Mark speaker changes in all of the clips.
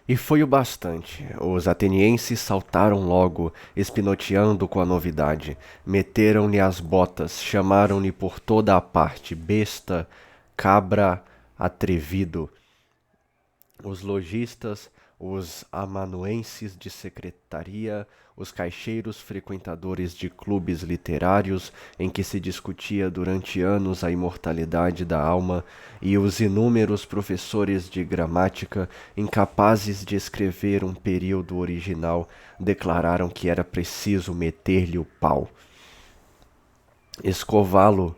Speaker 1: E foi o bastante. Os atenienses saltaram logo, espinoteando com a novidade. Meteram-lhe as botas, chamaram-lhe por toda a parte, besta, cabra, atrevido. Os lojistas, os amanuenses de secretaria, os caixeiros frequentadores de clubes literários em que se discutia durante anos a imortalidade da alma, e os inúmeros professores de gramática, incapazes de escrever um período original, declararam que era preciso meter-lhe o pau, escová-lo,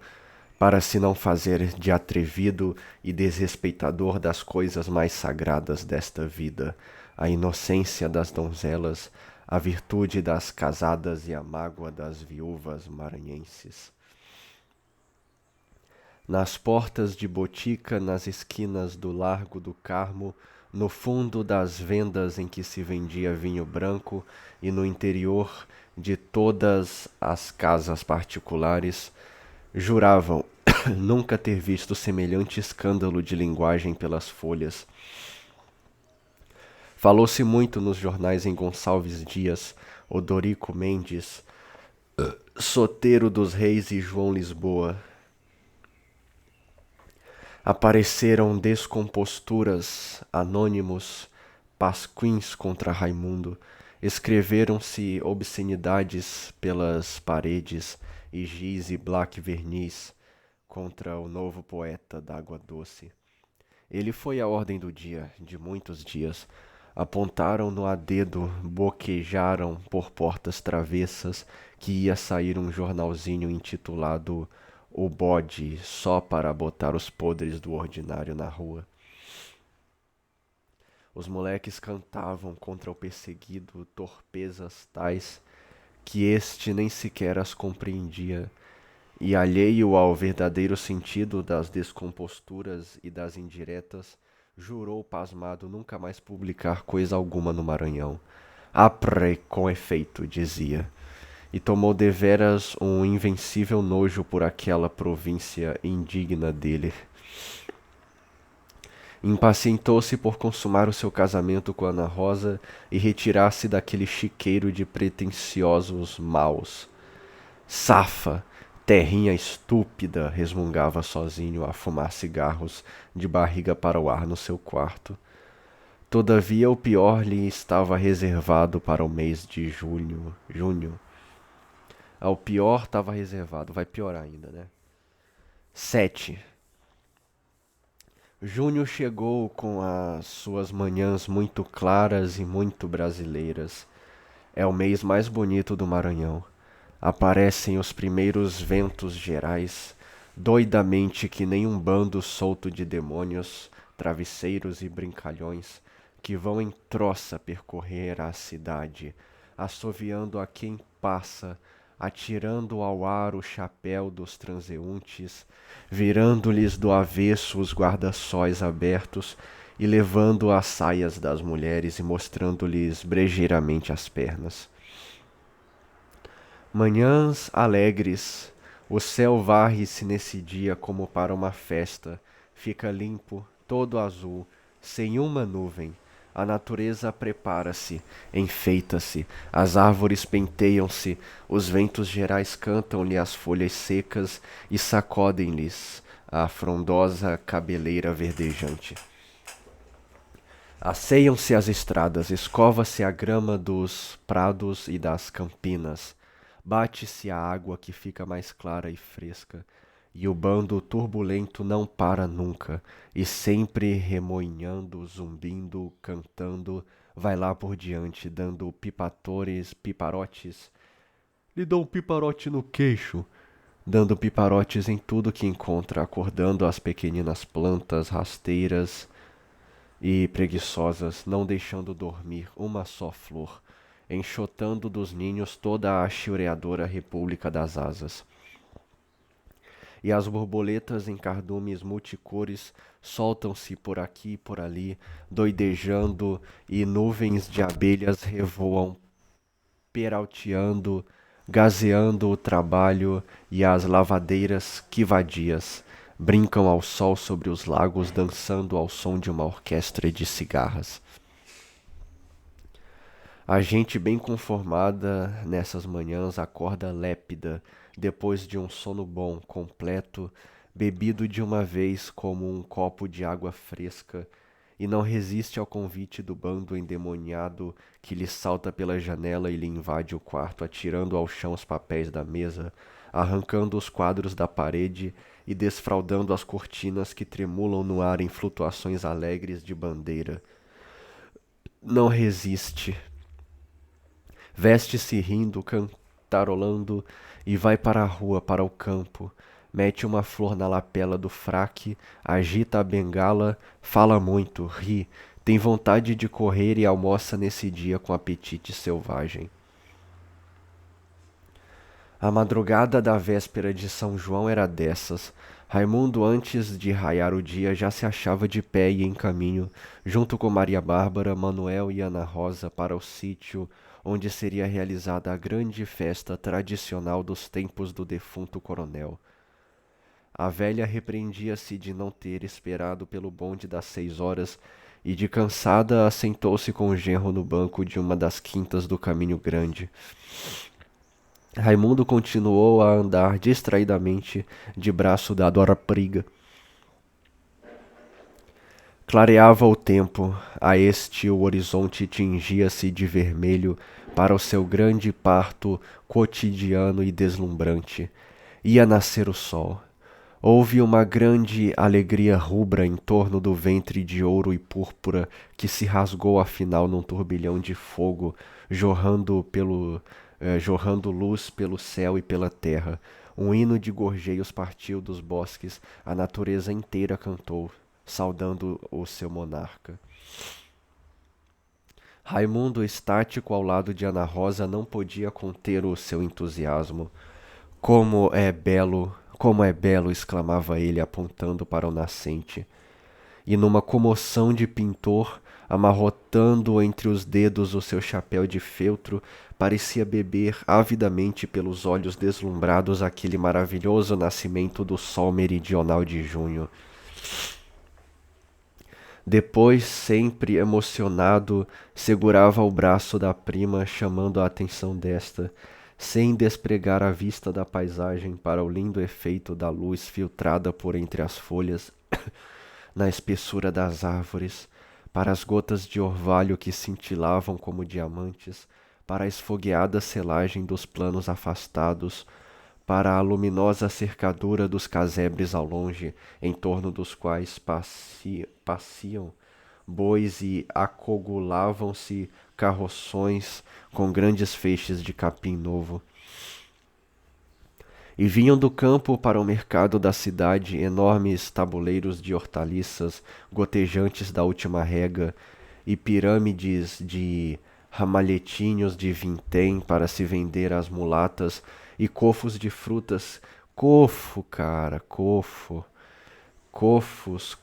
Speaker 1: para se não fazer de atrevido e desrespeitador das coisas mais sagradas desta vida, a inocência das donzelas, a virtude das casadas e a mágoa das viúvas maranhenses. Nas portas de botica, nas esquinas do Largo do Carmo, no fundo das vendas em que se vendia vinho branco e no interior de todas as casas particulares, juravam nunca ter visto semelhante escândalo de linguagem pelas folhas. Falou-se muito nos jornais em Gonçalves Dias, Odorico Mendes, Soteiro dos Reis e João Lisboa. Apareceram descomposturas, anônimos, pasquins contra Raimundo. Escreveram-se obscenidades pelas paredes e giz e black verniz contra o novo poeta d'água doce. Ele foi a ordem do dia, de muitos dias. Apontaram-no a dedo, boquejaram por portas travessas que ia sair um jornalzinho intitulado O Bode, só para botar os podres do ordinário na rua. Os moleques cantavam contra o perseguido torpezas tais que este nem sequer as compreendia, e alheio ao verdadeiro sentido das descomposturas e das indiretas, jurou pasmado nunca mais publicar coisa alguma no Maranhão. Apre com efeito, dizia, e tomou deveras um invencível nojo por aquela província indigna dele. Impacientou-se por consumar o seu casamento com Ana Rosa e retirar-se daquele chiqueiro de pretensiosos maus. Safa, terrinha estúpida, resmungava sozinho a fumar cigarros de barriga para o ar no seu quarto. Todavia o pior lhe estava reservado para o mês de junho. O pior estava reservado, vai piorar ainda, né? 7. Junho chegou com as suas manhãs muito claras e muito brasileiras. É o mês mais bonito do Maranhão. Aparecem os primeiros ventos gerais, doidamente que nem um bando solto de demônios, travesseiros e brincalhões, que vão em troça percorrer a cidade, assoviando a quem passa, atirando ao ar o chapéu dos transeuntes, virando-lhes do avesso os guarda-sóis abertos e levando as saias das mulheres e mostrando-lhes brejeiramente as pernas. Manhãs alegres, o céu varre-se nesse dia como para uma festa, fica limpo, todo azul, sem uma nuvem. A natureza prepara-se, enfeita-se, as árvores penteiam-se, os ventos gerais cantam-lhe as folhas secas e sacodem-lhes a frondosa cabeleira verdejante. Asseiam-se as estradas, escova-se a grama dos prados e das campinas, bate-se a água que fica mais clara e fresca, e o bando turbulento não para nunca, e sempre remoinhando, zumbindo, cantando, vai lá por diante, dando piparotes. Lhe dou um piparote no queixo, dando piparotes em tudo que encontra, acordando as pequeninas plantas rasteiras e preguiçosas, não deixando dormir uma só flor, enxotando dos ninhos toda a chilreadora república das asas. E as borboletas em cardumes multicores soltam-se por aqui e por ali, doidejando, e nuvens de abelhas revoam, peralteando, gazeando o trabalho, e as lavadeiras, que vadias, brincam ao sol sobre os lagos, dançando ao som de uma orquestra de cigarras. A gente bem conformada nessas manhãs acorda lépida, depois de um sono bom, completo, bebido de uma vez como um copo de água fresca, e não resiste ao convite do bando endemoniado que lhe salta pela janela e lhe invade o quarto, atirando ao chão os papéis da mesa, arrancando os quadros da parede e desfraldando as cortinas que tremulam no ar em flutuações alegres de bandeira. Não resiste. Veste-se rindo, cantarolando, e vai para a rua, para o campo. Mete uma flor na lapela do fraque, agita a bengala, fala muito, ri, tem vontade de correr e almoça nesse dia com apetite selvagem. A madrugada da véspera de São João era dessas. Raimundo, antes de raiar o dia, já se achava de pé e em caminho, junto com Maria Bárbara, Manuel e Ana Rosa, para o sítio onde seria realizada a grande festa tradicional dos tempos do defunto coronel. A velha repreendia-se de não ter esperado pelo bonde das 6 horas e, de cansada, assentou-se com o genro no banco de uma das quintas do Caminho Grande. Raimundo continuou a andar distraidamente, de braço dado à rapariga. Clareava o tempo, a este o horizonte tingia-se de vermelho para o seu grande parto cotidiano e deslumbrante. Ia nascer o sol. Houve uma grande alegria rubra em torno do ventre de ouro e púrpura que se rasgou afinal num turbilhão de fogo, jorrando luz pelo céu e pela terra. Um hino de gorjeios partiu dos bosques, a natureza inteira cantou, saudando o seu monarca. Raimundo, estático ao lado de Ana Rosa, não podia conter o seu entusiasmo. Como é belo! Exclamava ele, apontando para o nascente. E numa comoção de pintor, amarrotando entre os dedos o seu chapéu de feltro, parecia beber avidamente pelos olhos deslumbrados aquele maravilhoso nascimento do sol meridional de junho. Depois, sempre emocionado, segurava o braço da prima, chamando a atenção desta, sem despregar a vista da paisagem para o lindo efeito da luz filtrada por entre as folhas, na espessura das árvores, para as gotas de orvalho que cintilavam como diamantes, para a esfogueada selagem dos planos afastados, para a luminosa cercadura dos casebres ao longe, em torno dos quais passiam bois e acogulavam-se carroções com grandes feixes de capim novo. E vinham do campo para o mercado da cidade enormes tabuleiros de hortaliças gotejantes da última rega e pirâmides de ramalhetinhos de vintém para se vender às mulatas e cofos de frutas. Cofo, cara, cofo. Cofos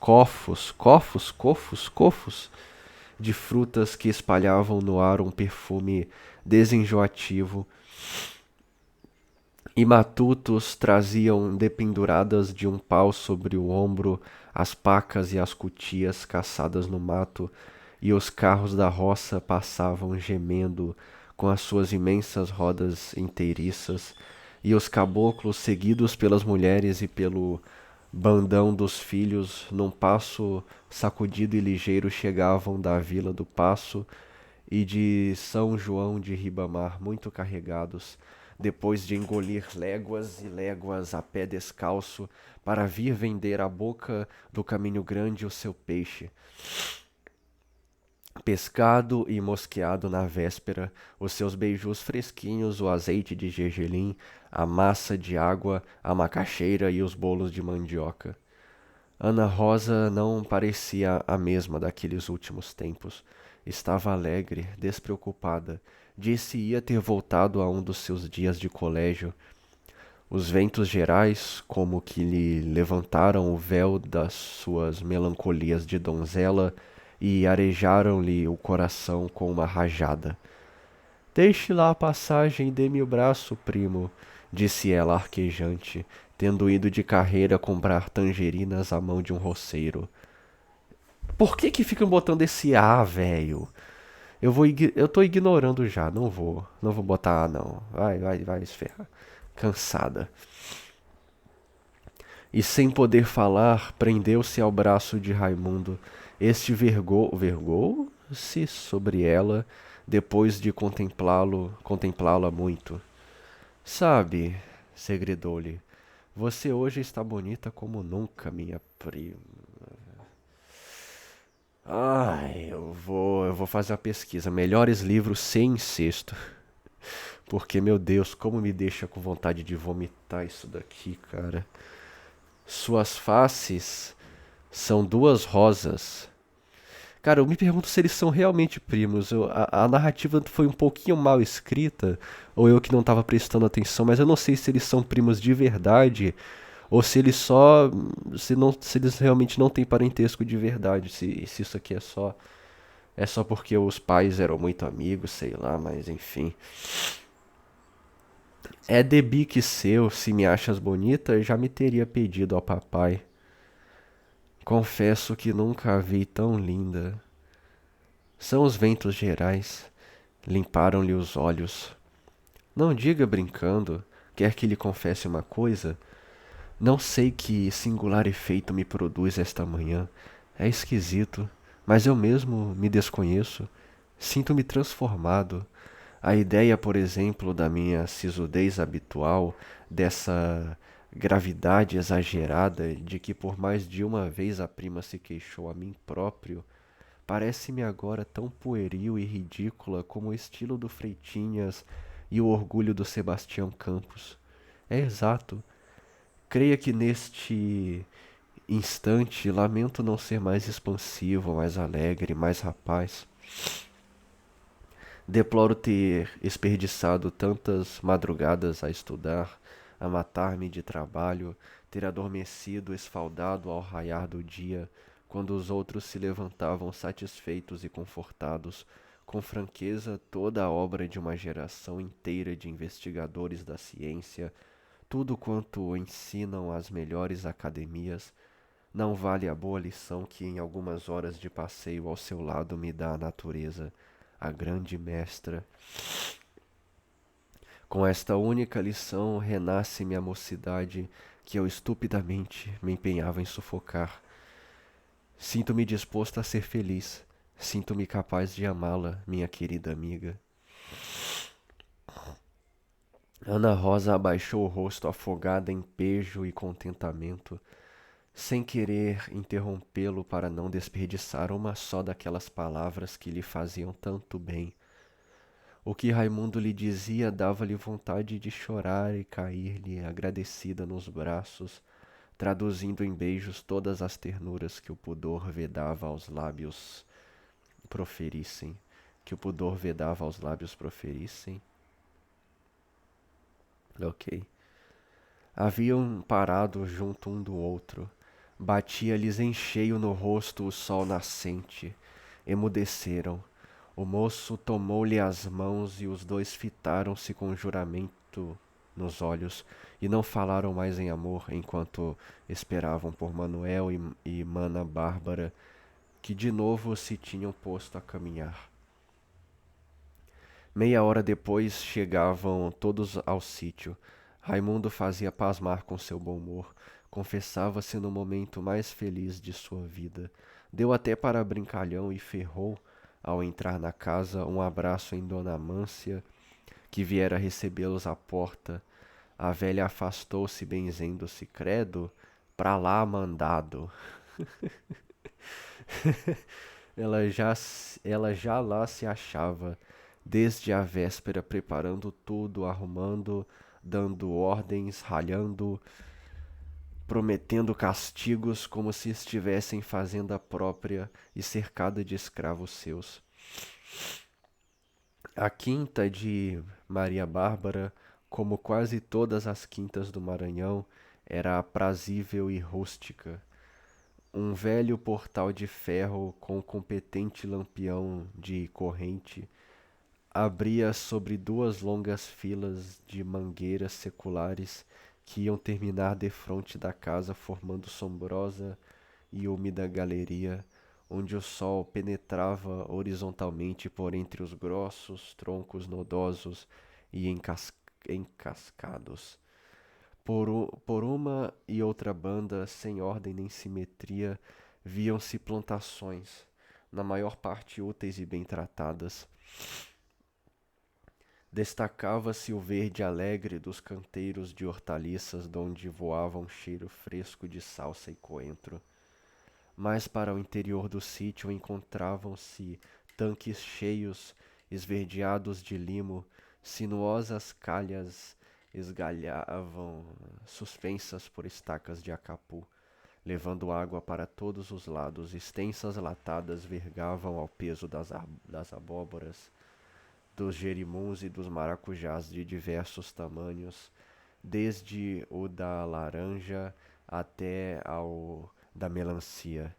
Speaker 1: de frutas que espalhavam no ar um perfume desenjoativo, e matutos traziam dependuradas de um pau sobre o ombro as pacas e as cutias caçadas no mato, e os carros da roça passavam gemendo com as suas imensas rodas inteiriças, e os caboclos, seguidos pelas mulheres e pelo bandão dos filhos, num passo sacudido e ligeiro, chegavam da Vila do Paço e de São João de Ribamar, muito carregados, depois de engolir léguas e léguas a pé descalço, para vir vender à boca do Caminho Grande o seu peixe. Pescado e mosqueado na véspera, os seus beijos fresquinhos, o azeite de gergelim, a massa de água, a macaxeira e os bolos de mandioca. Ana Rosa não parecia a mesma daqueles últimos tempos. Estava alegre, despreocupada. Disse-ia ter voltado a um dos seus dias de colégio. Os ventos gerais, como que lhe levantaram o véu das suas melancolias de donzela e arejaram-lhe o coração com uma rajada. Deixe lá a passagem e dê-me o braço, primo, disse ela arquejante, tendo ido de carreira comprar tangerinas à mão de um roceiro. Por que ficam botando esse A, velho? Eu tô ignorando já, não vou botar A não. Vai esferrar. Cansada. E sem poder falar, prendeu-se ao braço de Raimundo. Este vergou-se sobre ela, depois de contemplá-la muito. Sabe, segredou-lhe, você hoje está bonita como nunca, minha prima. Eu vou fazer uma pesquisa. Melhores livros sem incesto. Porque, meu Deus, como me deixa com vontade de vomitar isso daqui, cara. Suas faces são duas rosas. Cara, eu me pergunto se eles são realmente primos. A narrativa foi um pouquinho mal escrita, ou eu que não estava prestando atenção, mas eu não sei se eles são primos de verdade, ou se eles só. Se eles realmente não têm parentesco de verdade. Se isso aqui é só. É só porque os pais eram muito amigos, sei lá, mas enfim. É debique seu, se me achas bonita, já me teria pedido ao papai. Confesso que nunca a vi tão linda. São os ventos gerais. Limparam-lhe os olhos. Não diga brincando, quer que lhe confesse uma coisa? Não sei que singular efeito me produz esta manhã. É esquisito, mas eu mesmo me desconheço. Sinto-me transformado. A ideia, por exemplo, da minha sisudez habitual, dessa gravidade exagerada de que por mais de uma vez a prima se queixou a mim próprio, parece-me agora tão pueril e ridícula como o estilo do Freitinhas e o orgulho do Sebastião Campos. É exato. Creia que neste instante lamento não ser mais expansivo, mais alegre, mais rapaz. Deploro ter desperdiçado tantas madrugadas a estudar, a matar-me de trabalho, ter adormecido esfaldado ao raiar do dia, quando os outros se levantavam satisfeitos e confortados, com franqueza toda a obra de uma geração inteira de investigadores da ciência, tudo quanto ensinam as melhores academias, não vale a boa lição que em algumas horas de passeio ao seu lado me dá a natureza, a grande mestra. Com esta única lição renasce-me a mocidade que eu estupidamente me empenhava em sufocar. Sinto-me disposto a ser feliz. Sinto-me capaz de amá-la, minha querida amiga. Ana Rosa abaixou o rosto afogada em pejo e contentamento, sem querer interrompê-lo para não desperdiçar uma só daquelas palavras que lhe faziam tanto bem. O que Raimundo lhe dizia dava-lhe vontade de chorar e cair-lhe agradecida nos braços, traduzindo em beijos todas as ternuras que o pudor vedava aos lábios proferissem. Que o pudor vedava aos lábios proferissem. Ok. Haviam parado junto um do outro. Batia-lhes em cheio no rosto o sol nascente. Emudeceram. O moço tomou-lhe as mãos e os dois fitaram-se com juramento nos olhos e não falaram mais em amor enquanto esperavam por Manuel e Mana Bárbara, que de novo se tinham posto a caminhar. Meia hora depois chegavam todos ao sítio. Raimundo fazia pasmar com seu bom humor. Confessava-se no momento mais feliz de sua vida. Deu até para Brincalhão e Ferrou, ao entrar na casa, um abraço em Dona Amância, que viera recebê-los à porta. A velha afastou-se, benzendo-se, credo, pra lá mandado. Ela já, ela já lá se achava, desde a véspera, preparando tudo, arrumando, dando ordens, ralhando, prometendo castigos como se estivesse em fazenda própria e cercada de escravos seus. A quinta de Maria Bárbara, como quase todas as quintas do Maranhão, era aprazível e rústica. Um velho portal de ferro com competente lampião de corrente abria sobre duas longas filas de mangueiras seculares que iam terminar defronte da casa, formando sombrosa e úmida galeria, onde o sol penetrava horizontalmente por entre os grossos troncos nodosos e encascados. Por uma e outra banda, sem ordem nem simetria, viam-se plantações, na maior parte úteis e bem tratadas. Destacava-se o verde alegre dos canteiros de hortaliças, donde voava um cheiro fresco de salsa e coentro. Mais para o interior do sítio encontravam-se tanques cheios, esverdeados de limo, sinuosas calhas esgalhavam, suspensas por estacas de acapu, levando água para todos os lados. Extensas latadas vergavam ao peso das abóboras, dos jerimuns e dos maracujás de diversos tamanhos, desde o da laranja até ao da melancia.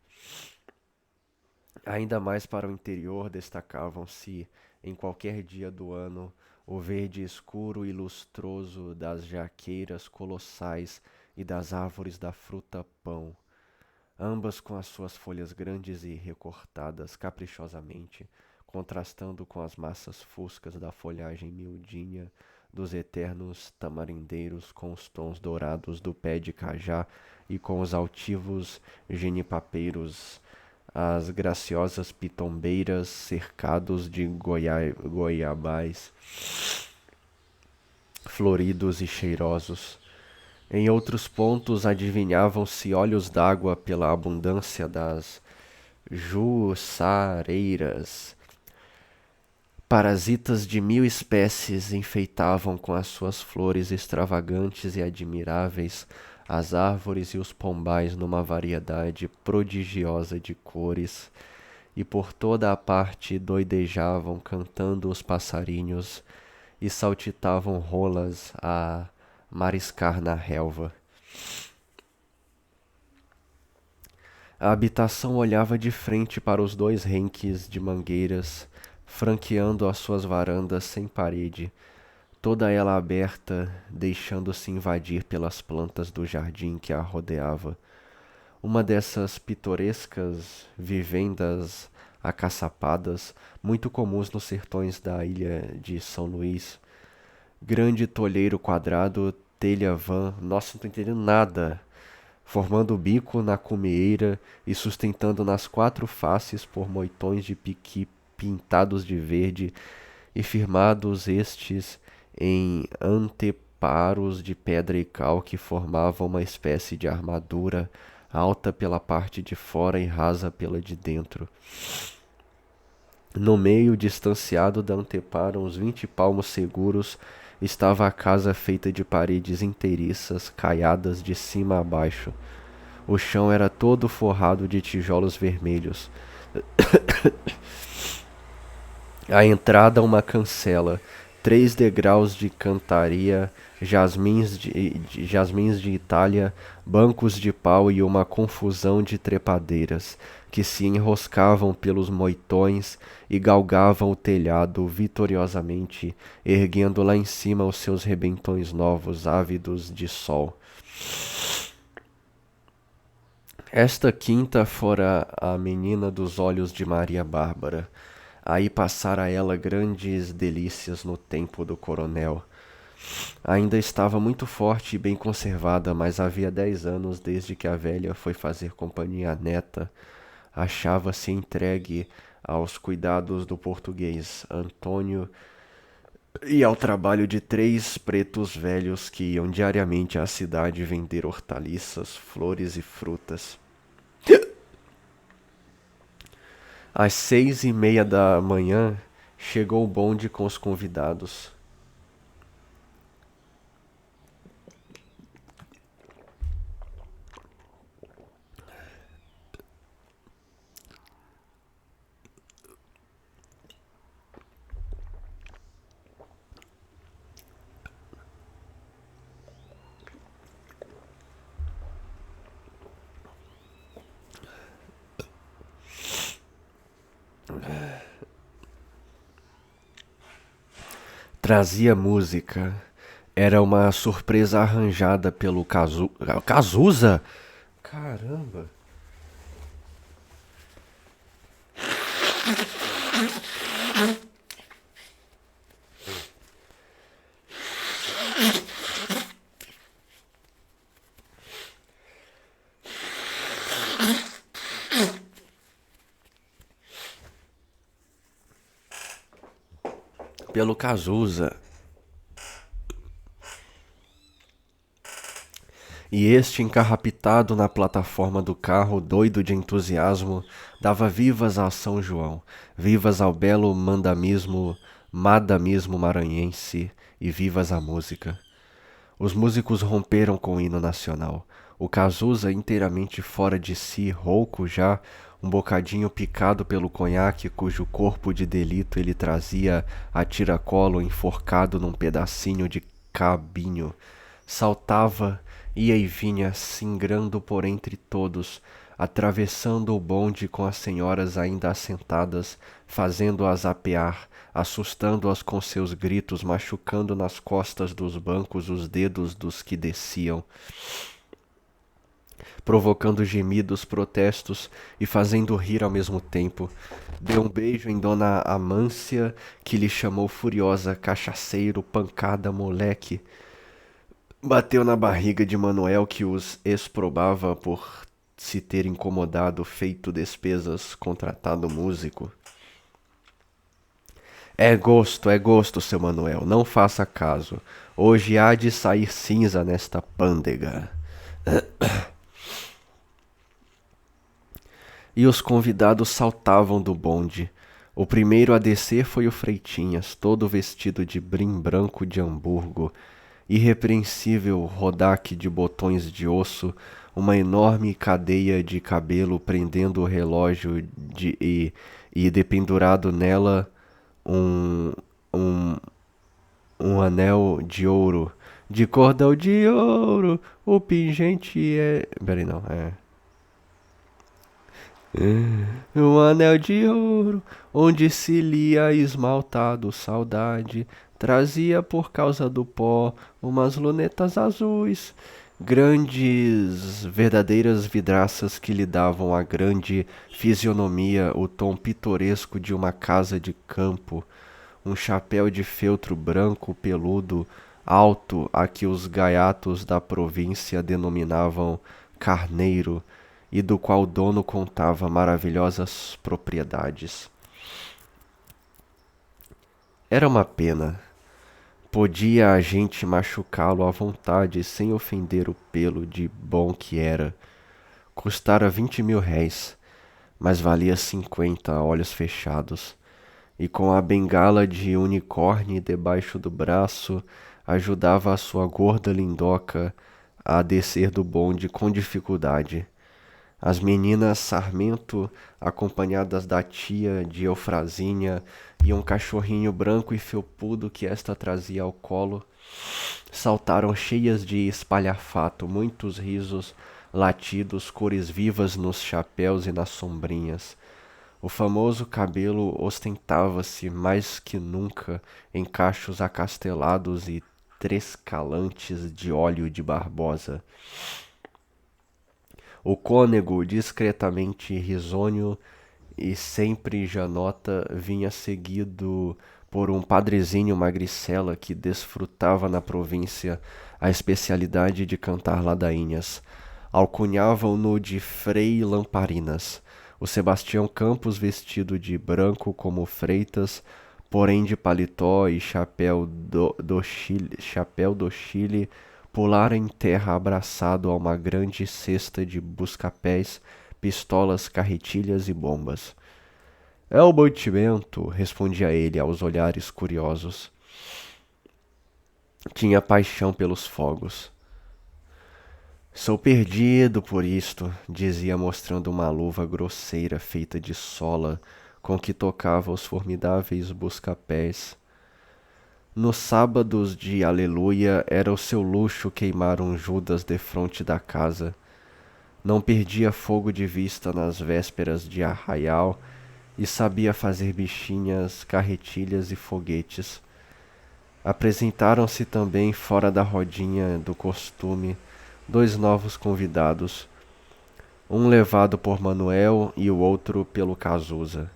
Speaker 1: Ainda mais para o interior destacavam-se, em qualquer dia do ano, o verde escuro e lustroso das jaqueiras colossais e das árvores da fruta-pão, ambas com as suas folhas grandes e recortadas caprichosamente, contrastando com as massas fuscas da folhagem miudinha dos eternos tamarindeiros, com os tons dourados do pé de cajá e com os altivos genipapeiros, as graciosas pitombeiras cercados de goiabais floridos e cheirosos. Em outros pontos adivinhavam-se olhos d'água pela abundância das juçareiras. Parasitas de 1000 espécies enfeitavam com as suas flores extravagantes e admiráveis as árvores e os pombais numa variedade prodigiosa de cores, e por toda a parte doidejavam cantando os passarinhos e saltitavam rolas a mariscar na relva. A habitação olhava de frente para os 2 renques de mangueiras, franqueando as suas varandas sem parede, toda ela aberta, deixando-se invadir pelas plantas do jardim que a rodeava. Uma dessas pitorescas vivendas acaçapadas, muito comuns nos sertões da ilha de São Luís. Grande tolheiro quadrado, telha vã, nossa, não tô entendendo nada, formando o bico na cumeeira e sustentando nas 4 faces por moitões de piqui pintados de verde e firmados estes em anteparos de pedra e cal que formavam uma espécie de armadura, alta pela parte de fora e rasa pela de dentro. No meio, distanciado da anteparo, uns 20 palmos seguros, estava a casa feita de paredes inteiriças, caiadas de cima a baixo. O chão era todo forrado de tijolos vermelhos. À entrada, uma cancela, 3 degraus de cantaria, jasmins de Itália, bancos de pau e uma confusão de trepadeiras, que se enroscavam pelos moitões e galgavam o telhado vitoriosamente, erguendo lá em cima os seus rebentões novos, ávidos de sol. Esta quinta fora a menina dos olhos de Maria Bárbara. Aí passara ela grandes delícias no tempo do coronel. Ainda estava muito forte e bem conservada, mas havia 10 anos desde que a velha foi fazer companhia à neta. Achava-se entregue aos cuidados do português Antônio e ao trabalho de 3 pretos velhos que iam diariamente à cidade vender hortaliças, flores e frutas. Às 6:30 da manhã, chegou o bonde com os convidados. Trazia música. Era uma surpresa arranjada pelo Cazuza? Caramba! Pelo Cazuza. E este, encarrapitado na plataforma do carro, doido de entusiasmo, dava vivas a São João, vivas ao belo madamismo maranhense e vivas à música. Os músicos romperam com o hino nacional. O Cazuza, inteiramente fora de si, rouco já, um bocadinho picado pelo conhaque, cujo corpo de delito ele trazia a tiracolo enforcado num pedacinho de cabinho, saltava, ia e vinha, singrando por entre todos, atravessando o bonde com as senhoras ainda assentadas, fazendo-as apear, assustando-as com seus gritos, machucando nas costas dos bancos os dedos dos que desciam, provocando gemidos, protestos e fazendo rir ao mesmo tempo. Deu um beijo em Dona Amância, que lhe chamou furiosa, cachaceiro, pancada, moleque. Bateu na barriga de Manuel, que os exprobava por se ter incomodado, feito despesas, contratado músico. É gosto, seu Manuel, não faça caso. Hoje há de sair cinza nesta pândega. E os convidados saltavam do bonde. O primeiro a descer foi o Freitinhas, todo vestido de brim branco de Hamburgo, irrepreensível rodaque de botões de osso, uma enorme cadeia de cabelo prendendo o relógio e dependurado nela um, um, um anel de ouro, de cordão de ouro, o pingente é... Peraí, não, é... Um anel de ouro, onde se lia esmaltado saudade, trazia por causa do pó umas lunetas azuis, grandes, verdadeiras vidraças que lhe davam à grande fisionomia o tom pitoresco de uma casa de campo, um chapéu de feltro branco peludo, alto, a que os gaiatos da província denominavam carneiro, e do qual o dono contava maravilhosas propriedades. Era uma pena. Podia a gente machucá-lo à vontade, sem ofender o pelo de bom que era. Custara 20.000 réis, mas valia 50 a olhos fechados. E com a bengala de unicórnio debaixo do braço, ajudava a sua gorda lindoca a descer do bonde com dificuldade. As meninas Sarmento, acompanhadas da tia de Eufrasinha e um cachorrinho branco e felpudo que esta trazia ao colo, saltaram cheias de espalhafato, muitos risos, latidos, cores vivas nos chapéus e nas sombrinhas. O famoso cabelo ostentava-se mais que nunca em cachos acastelados e trescalantes de óleo de Barbosa. O cônego, discretamente risonho e sempre janota, vinha seguido por um padrezinho magricela que desfrutava na província a especialidade de cantar ladainhas. Alcunhavam-no de Frei Lamparinas. O Sebastião Campos, vestido de branco como Freitas, porém de paletó e chapéu do Chile, pulara em terra abraçado a uma grande cesta de buscapés, pistolas, carretilhas e bombas. É o mantimento, respondia ele aos olhares curiosos. Tinha paixão pelos fogos. Sou perdido por isto, dizia mostrando uma luva grosseira feita de sola com que tocava os formidáveis buscapés. Nos sábados de Aleluia era o seu luxo queimar um Judas defronte da casa. Não perdia fogo de vista nas vésperas de arraial e sabia fazer bichinhas, carretilhas e foguetes. Apresentaram-se também fora da rodinha do costume 2 novos convidados, um levado por Manuel e o outro pelo Cazuza.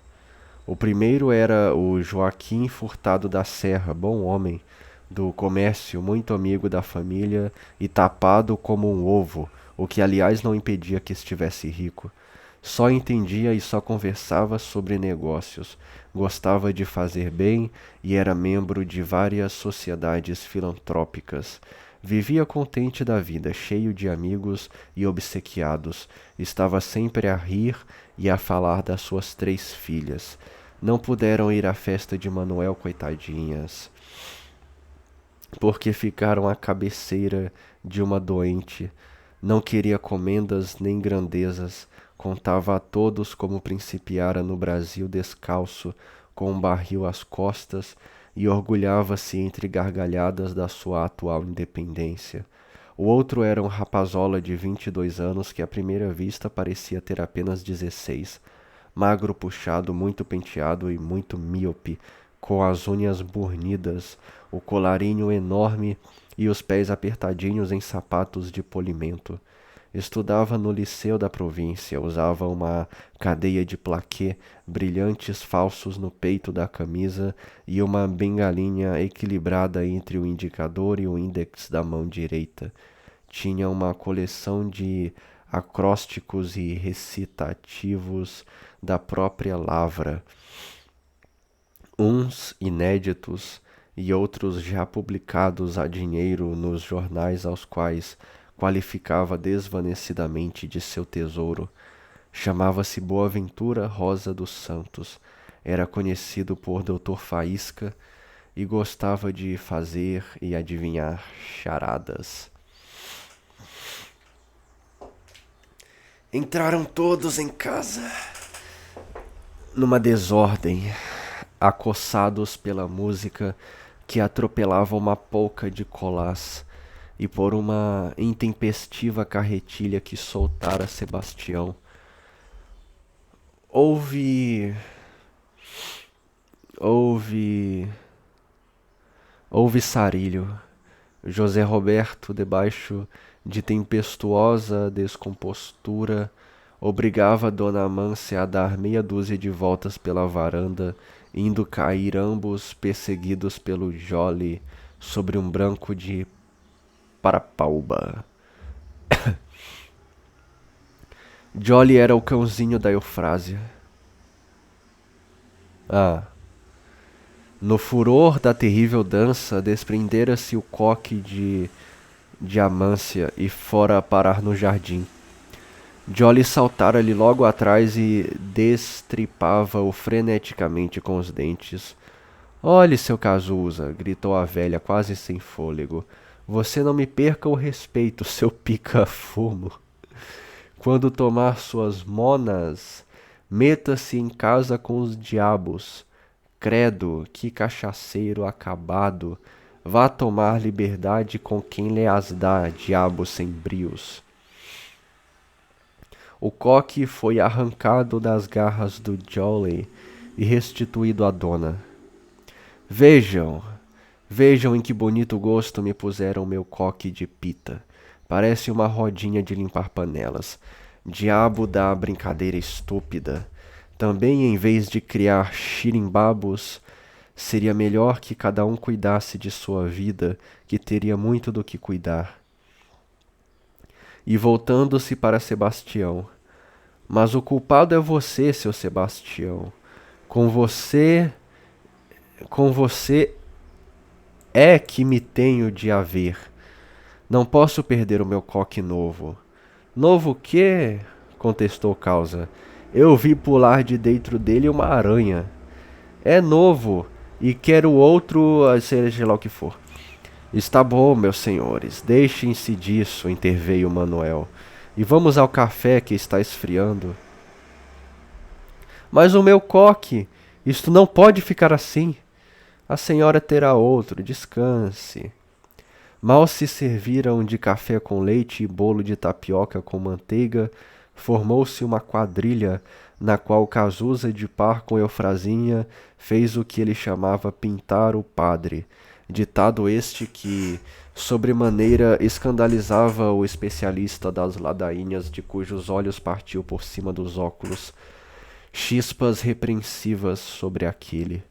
Speaker 1: O primeiro era o Joaquim Furtado da Serra, bom homem, do comércio, muito amigo da família e tapado como um ovo, o que aliás não impedia que estivesse rico. Só entendia e só conversava sobre negócios, gostava de fazer bem e era membro de várias sociedades filantrópicas. Vivia contente da vida, cheio de amigos e obsequiados. Estava sempre a rir e a falar das suas 3 filhas. Não puderam ir à festa de Manuel, coitadinhas, porque ficaram à cabeceira de uma doente. Não queria comendas nem grandezas. Contava a todos como principiara no Brasil descalço, com um barril às costas, e orgulhava-se entre gargalhadas da sua atual independência. O outro era um rapazola de 22 anos que à primeira vista parecia ter apenas 16. Magro, puxado, muito penteado e muito míope, com as unhas burnidas, o colarinho enorme e os pés apertadinhos em sapatos de polimento. Estudava no liceu da província, usava uma cadeia de plaquê, brilhantes falsos no peito da camisa e uma bengalinha equilibrada entre o indicador e o índex da mão direita. Tinha uma coleção de acrósticos e recitativos da própria Lavra, uns inéditos e outros já publicados a dinheiro nos jornais aos quais qualificava desvanecidamente de seu tesouro. Chamava-se Boaventura Rosa dos Santos, era conhecido por Dr. Faísca e gostava de fazer e adivinhar charadas. Entraram todos em casa, numa desordem, acossados pela música que atropelava uma polca de colás e por uma intempestiva carretilha que soltara Sebastião. Houve sarilho. José Roberto, debaixo de tempestuosa descompostura, obrigava Dona Amância a dar meia dúzia de voltas pela varanda, indo cair ambos perseguidos pelo Jolly sobre um branco de Parapaúba. Jolly era o cãozinho da Eufrásia. No furor da terrível dança, desprendera-se o coque de Amância e fora parar no jardim. Jolly saltara-lhe logo atrás e destripava-o freneticamente com os dentes. Olhe, seu Cazuza, gritou a velha, quase sem fôlego. Você não me perca o respeito, seu pica-fumo. Quando tomar suas monas, meta-se em casa com os diabos. Credo, que cachaceiro acabado! Vá tomar liberdade com quem lhe as dá, diabo sem brios. O coque foi arrancado das garras do Jolly e restituído à dona. Vejam em que bonito gosto me puseram meu coque de pita. Parece uma rodinha de limpar panelas. Diabo da brincadeira estúpida. Também, em vez de criar xirimbabos, seria melhor que cada um cuidasse de sua vida, que teria muito do que cuidar. E voltando-se para Sebastião. Mas o culpado é você, seu Sebastião. Com você é que me tenho de haver. Não posso perder o meu coque novo. Novo o quê? Contestou Causa. Eu vi pular de dentro dele uma aranha. É novo, e quero outro, seja lá o que for. Está bom, meus senhores, deixem-se disso, interveio Manuel. E vamos ao café que está esfriando. Mas o meu coque, isto não pode ficar assim. A senhora terá outro, descanse. Mal se serviram de café com leite e bolo de tapioca com manteiga, formou-se uma quadrilha na qual Cazuza, de par com Eufrasinha, fez o que ele chamava pintar o padre, ditado este que, sobremaneira, escandalizava o especialista das ladainhas de cujos olhos partiu por cima dos óculos. chispas repreensivas sobre aquele.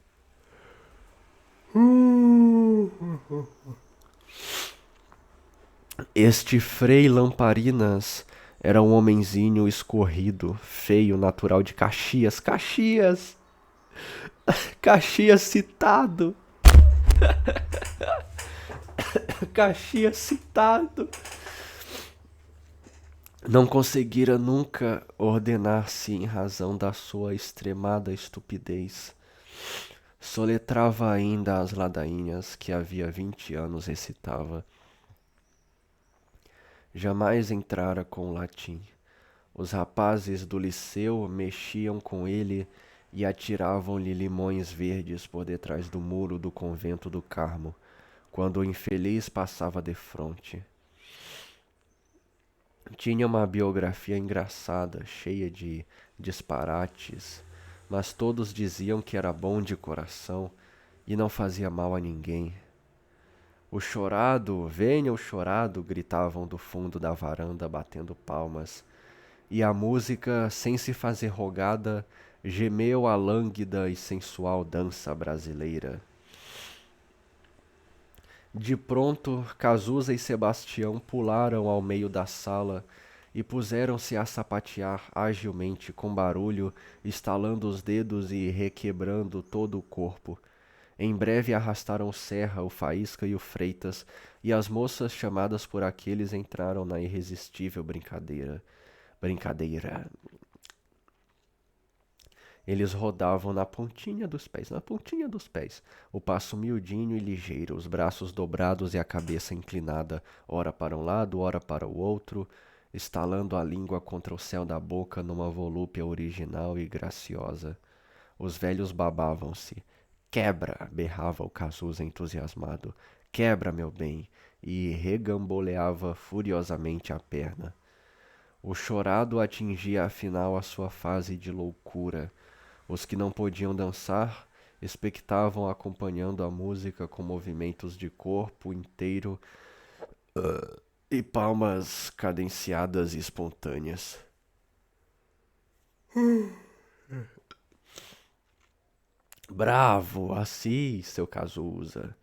Speaker 1: Este Frei Lamparinas era um homenzinho escorrido, feio, natural de Caxias. Caxias! Caxias citado! Caxias citado! Não conseguira nunca ordenar-se em razão da sua extremada estupidez. Soletrava ainda as ladainhas que havia 20 anos recitava. Jamais entrara com o latim. Os rapazes do liceu mexiam com ele e atiravam-lhe limões verdes por detrás do muro do convento do Carmo, quando o infeliz passava defronte. Tinha uma biografia engraçada, cheia de disparates, mas todos diziam que era bom de coração e não fazia mal a ninguém. O chorado, venha o chorado, gritavam do fundo da varanda, batendo palmas. E a música, sem se fazer rogada, gemeu a lânguida e sensual dança brasileira. De pronto, Cazuza e Sebastião pularam ao meio da sala e puseram-se a sapatear agilmente, com barulho, estalando os dedos e requebrando todo o corpo. Em breve arrastaram o Serra, o Faísca e o Freitas, e as moças chamadas por aqueles entraram na irresistível brincadeira. Eles rodavam na pontinha dos pés, o passo miudinho e ligeiro, os braços dobrados e a cabeça inclinada, ora para um lado, ora para o outro, estalando a língua contra o céu da boca numa volúpia original e graciosa. Os velhos babavam-se. Quebra! Berrava o Cazuza entusiasmado. Quebra, meu bem! E regamboleava furiosamente a perna. O chorado atingia afinal a sua fase de loucura. Os que não podiam dançar expectavam acompanhando a música com movimentos de corpo inteiro e palmas cadenciadas e espontâneas. Bravo, assim, seu Cazuza.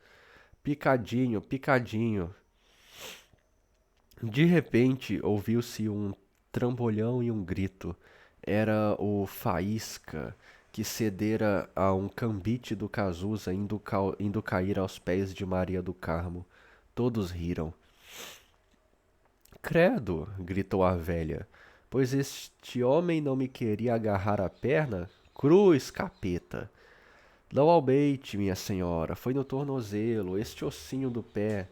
Speaker 1: Picadinho, picadinho. De repente, ouviu-se um trambolhão e um grito. Era o Faísca, que cedera a um cambite do Cazuza, indo cair aos pés de Maria do Carmo. Todos riram. Credo, gritou a velha, pois este homem não me queria agarrar a perna? Cruz, capeta! Não ao beite, minha senhora, foi no tornozelo, este ossinho do pé.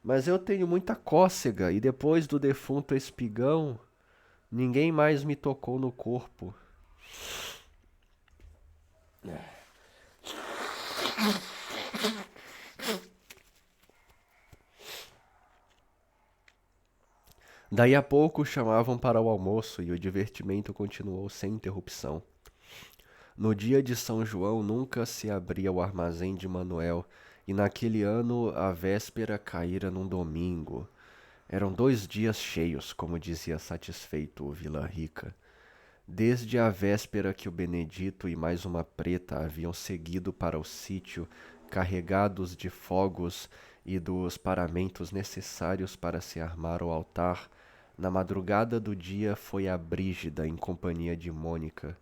Speaker 1: Mas eu tenho muita cócega e depois do defunto espigão, ninguém mais me tocou no corpo. Daí a pouco chamavam para o almoço e o divertimento continuou sem interrupção. No dia de São João nunca se abria o armazém de Manuel, e naquele ano a véspera caíra num domingo. Eram 2 dias cheios, como dizia satisfeito o Vila Rica. Desde a véspera que o Benedito e mais uma preta haviam seguido para o sítio, carregados de fogos e dos paramentos necessários para se armar o altar, na madrugada do dia foi a Brígida em companhia de Mônica.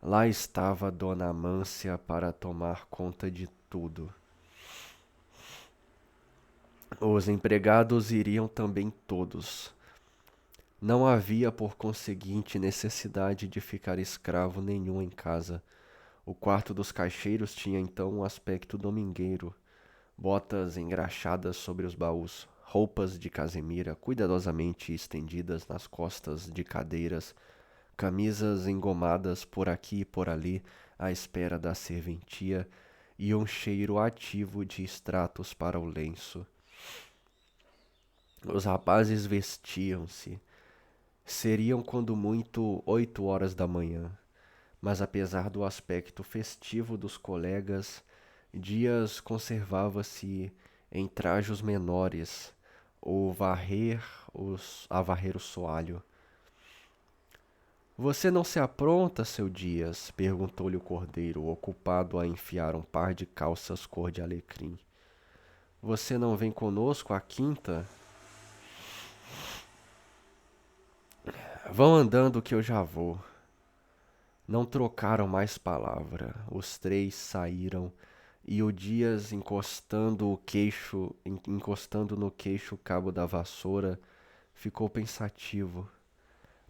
Speaker 1: Lá estava Dona Amância para tomar conta de tudo. Os empregados iriam também todos. Não havia, por conseguinte, necessidade de ficar escravo nenhum em casa. O quarto dos caixeiros tinha então um aspecto domingueiro. Botas engraxadas sobre os baús, roupas de casemira cuidadosamente estendidas nas costas de cadeiras, camisas engomadas por aqui e por ali à espera da serventia e um cheiro ativo de extratos para o lenço. Os rapazes vestiam-se. Seriam quando muito 8 horas da manhã, mas apesar do aspecto festivo dos colegas, Dias conservava-se em trajos menores, a varrer o soalho. Você não se apronta, seu Dias? Perguntou-lhe o cordeiro, ocupado a enfiar um par de calças cor de alecrim. Você não vem conosco à quinta? Vão andando que eu já vou. Não trocaram mais palavra. Os três saíram e o Dias, encostando no queixo o cabo da vassoura, ficou pensativo.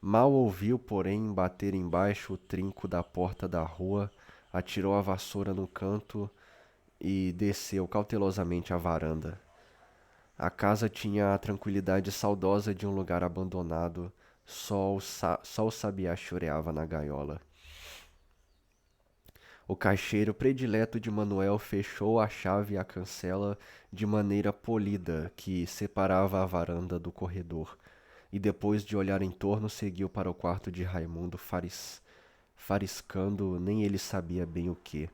Speaker 1: Mal ouviu, porém, bater embaixo o trinco da porta da rua, atirou a vassoura no canto e desceu cautelosamente a varanda. A casa tinha a tranquilidade saudosa de um lugar abandonado. Só o sabiá choreava na gaiola. O caixeiro predileto de Manuel fechou a chave e a cancela de maneira polida que separava a varanda do corredor, e depois de olhar em torno seguiu para o quarto de Raimundo, fariscando nem ele sabia bem o que.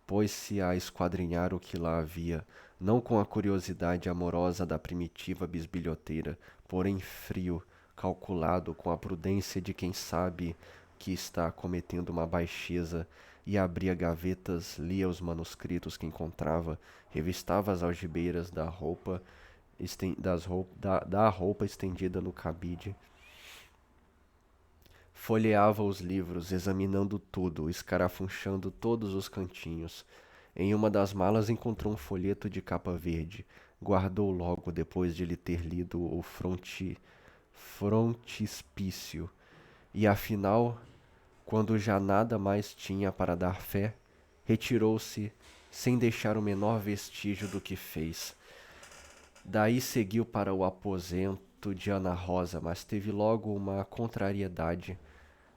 Speaker 1: Pôs-se a esquadrinhar o que lá havia, não com a curiosidade amorosa da primitiva bisbilhoteira, porém frio, calculado, com a prudência de quem sabe que está cometendo uma baixeza, e abria gavetas, lia os manuscritos que encontrava, revistava as algibeiras da roupa estendida no cabide, folheava os livros, examinando tudo, escarafunchando todos os cantinhos. Em uma das malas encontrou um folheto de capa verde. Guardou logo depois de lhe ter lido o frontispício. E afinal, quando já nada mais tinha para dar fé, retirou-se sem deixar o menor vestígio do que fez. Daí seguiu para o aposento de Ana Rosa, mas teve logo uma contrariedade.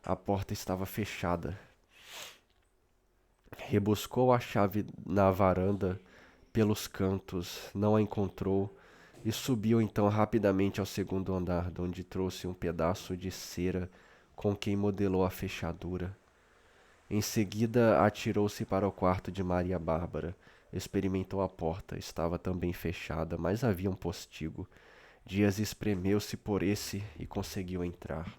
Speaker 1: A porta estava fechada. Rebuscou a chave na varanda pelos cantos, não a encontrou e subiu então rapidamente ao segundo andar, donde trouxe um pedaço de cera com que modelou a fechadura. Em seguida, atirou-se para o quarto de Maria Bárbara. Experimentou a porta. Estava também fechada, mas havia um postigo. Dias espremeu-se por esse e conseguiu entrar.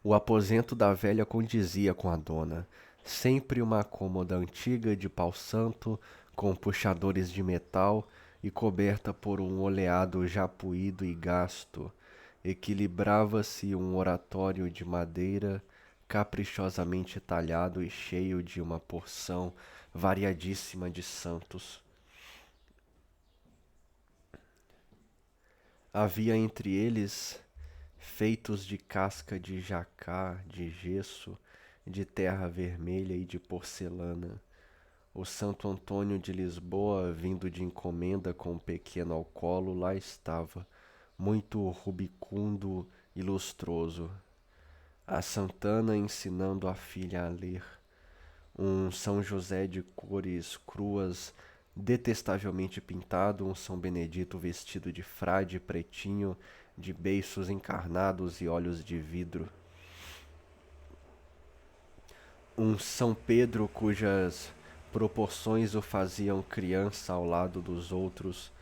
Speaker 1: O aposento da velha condizia com a dona. Sempre uma cômoda antiga de pau-santo, com puxadores de metal e coberta por um oleado já puído e gasto. Equilibrava-se um oratório de madeira, caprichosamente talhado e cheio de uma porção variadíssima de santos. Havia entre eles feitos de casca de jacá, de gesso, de terra vermelha e de porcelana. O Santo Antônio de Lisboa, vindo de encomenda com um pequeno ao colo, lá estava, muito rubicundo e lustroso. A Santana ensinando a filha a ler. Um São José de cores cruas, detestavelmente pintado, um São Benedito vestido de frade pretinho, de beiços encarnados e olhos de vidro. Um São Pedro cujas proporções o faziam criança ao lado dos outros,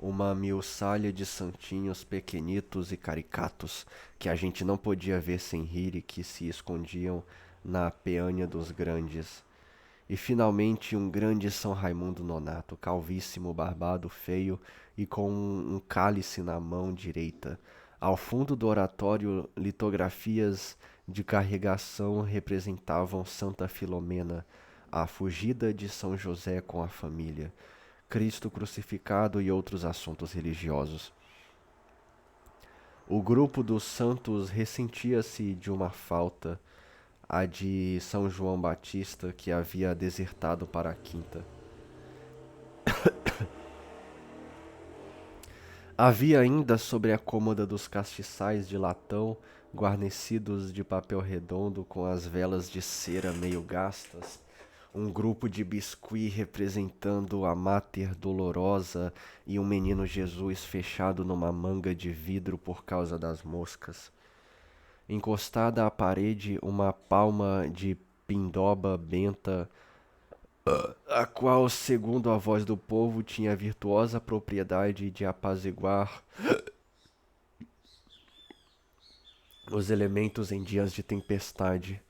Speaker 1: uma miuçalha de santinhos pequenitos e caricatos que a gente não podia ver sem rir e que se escondiam na peanha dos grandes. E finalmente um grande São Raimundo Nonato, calvíssimo, barbado, feio e com um cálice na mão direita. Ao fundo do oratório, litografias de carregação representavam Santa Filomena, a fugida de São José com a família, Cristo crucificado e outros assuntos religiosos. O grupo dos santos ressentia-se de uma falta, a de São João Batista, que havia desertado para a quinta. Havia ainda sobre a cômoda dos castiçais de latão, guarnecidos de papel redondo com as velas de cera meio gastas, um grupo de biscuit representando a Mater Dolorosa e um menino Jesus fechado numa manga de vidro por causa das moscas. Encostada à parede, uma palma de pindoba benta a qual, segundo a voz do povo, tinha a virtuosa propriedade de apaziguar os elementos em dias de tempestade.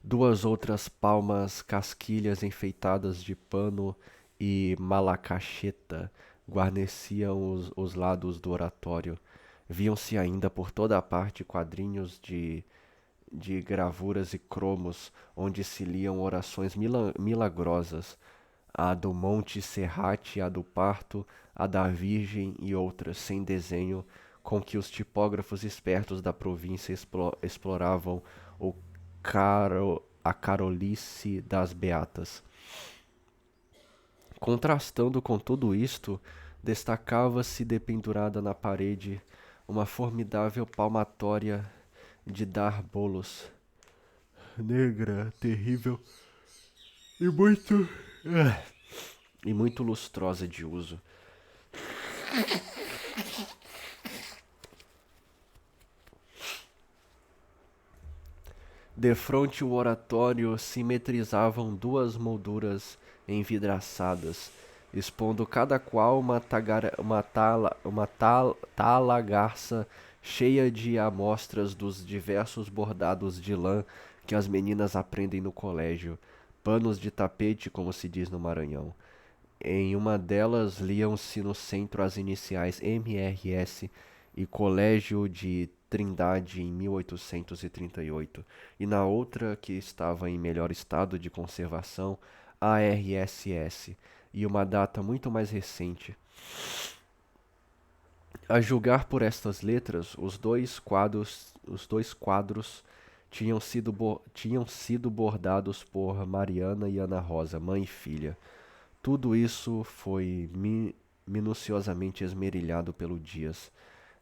Speaker 1: Duas outras palmas casquilhas enfeitadas de pano e malacacheta guarneciam os lados do oratório. Viam-se ainda por toda a parte quadrinhos de gravuras e cromos, onde se liam orações milagrosas, a do Monte Serrate, a do Parto, a da Virgem e outras, sem desenho, com que os tipógrafos espertos da província exploravam o a carolice das beatas. Contrastando com tudo isto, destacava-se dependurada na parede uma formidável palmatória de dar bolos, negra, terrível e muito lustrosa de uso. Defronte o oratório simetrizavam duas molduras envidraçadas, expondo cada qual uma talagarça cheia de amostras dos diversos bordados de lã que as meninas aprendem no colégio, panos de tapete, como se diz no Maranhão. Em uma delas liam-se no centro as iniciais MRS e Colégio de Trindade em 1838, e na outra, que estava em melhor estado de conservação, ARSS, e uma data muito mais recente. A julgar por estas letras, os dois quadros tinham sido bordados por Mariana e Ana Rosa, mãe e filha. Tudo isso foi minuciosamente esmerilhado pelo Dias.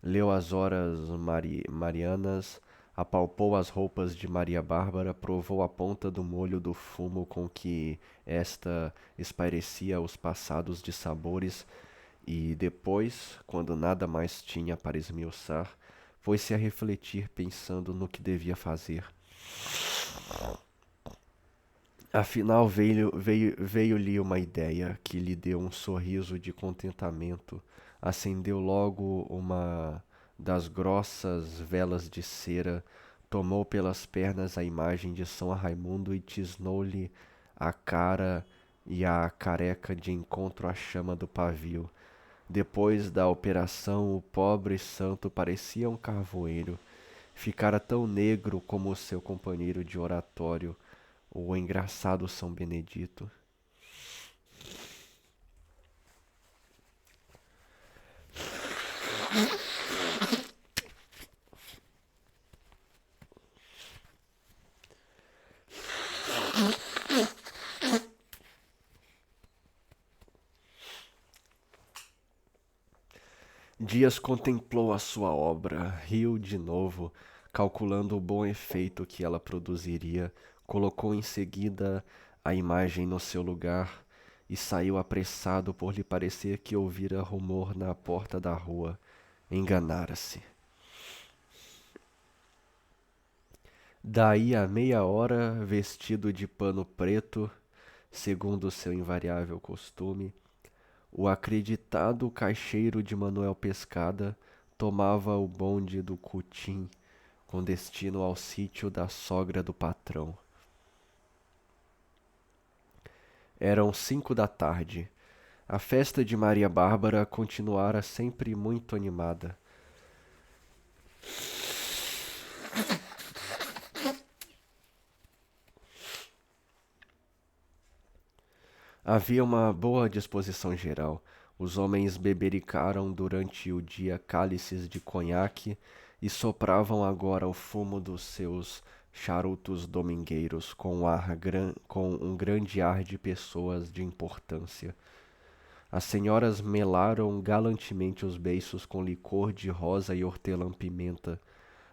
Speaker 1: Leu as horas marianas, apalpou as roupas de Maria Bárbara, provou a ponta do molho do fumo com que esta espairecia os passados de sabores e depois, quando nada mais tinha para esmiuçar, foi-se a refletir pensando no que devia fazer. Afinal veio-lhe uma ideia que lhe deu um sorriso de contentamento. Acendeu logo uma das grossas velas de cera, tomou pelas pernas a imagem de São Raimundo e tisnou-lhe a cara e a careca de encontro à chama do pavio. Depois da operação, o pobre santo parecia um carvoeiro. Ficara tão negro como o seu companheiro de oratório, o engraçado São Benedito. Dias contemplou a sua obra, riu de novo, calculando o bom efeito que ela produziria, colocou em seguida a imagem no seu lugar e saiu apressado por lhe parecer que ouvira rumor na porta da rua. Enganara-se. Daí a meia hora, vestido de pano preto, segundo seu invariável costume, o acreditado caixeiro de Manuel Pescada tomava o bonde do Cutim, com destino ao sítio da sogra do patrão. Eram 5 da tarde. A festa de Maria Bárbara continuara sempre muito animada. Havia uma boa disposição geral. Os homens bebericaram durante o dia cálices de conhaque e sopravam agora o fumo dos seus charutos domingueiros com um grande ar de pessoas de importância. As senhoras melaram galantemente os beiços com licor de rosa e hortelã-pimenta.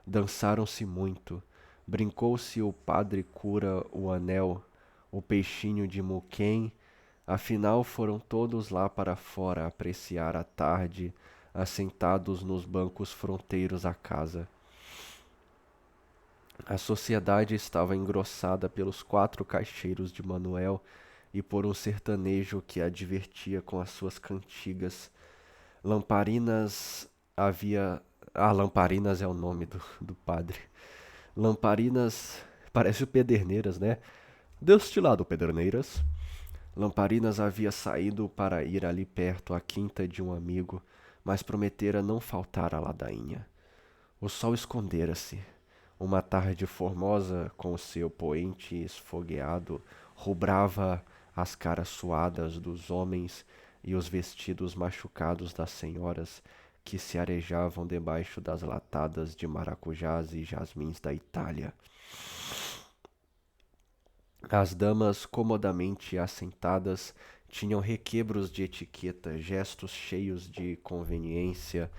Speaker 1: Dançaram-se muito. Brincou-se o padre cura o anel, o peixinho de Muquem. Afinal, foram todos lá para fora apreciar a tarde, assentados nos bancos fronteiros à casa. A sociedade estava engrossada pelos 4 caixeiros de Manuel e por um sertanejo que a divertia com as suas cantigas. Lamparinas havia. Ah, Lamparinas é o nome do padre. Lamparinas. Parece o Pederneiras, né? Deste lado, Pederneiras. Lamparinas havia saído para ir ali perto à quinta de um amigo, mas prometera não faltar à ladainha. O sol escondera-se. Uma tarde formosa, com o seu poente esfogueado, rubrava as caras suadas dos homens e os vestidos machucados das senhoras que se arejavam debaixo das latadas de maracujás e jasmins da Itália. As damas, comodamente assentadas, tinham requebros de etiqueta, gestos cheios de conveniência,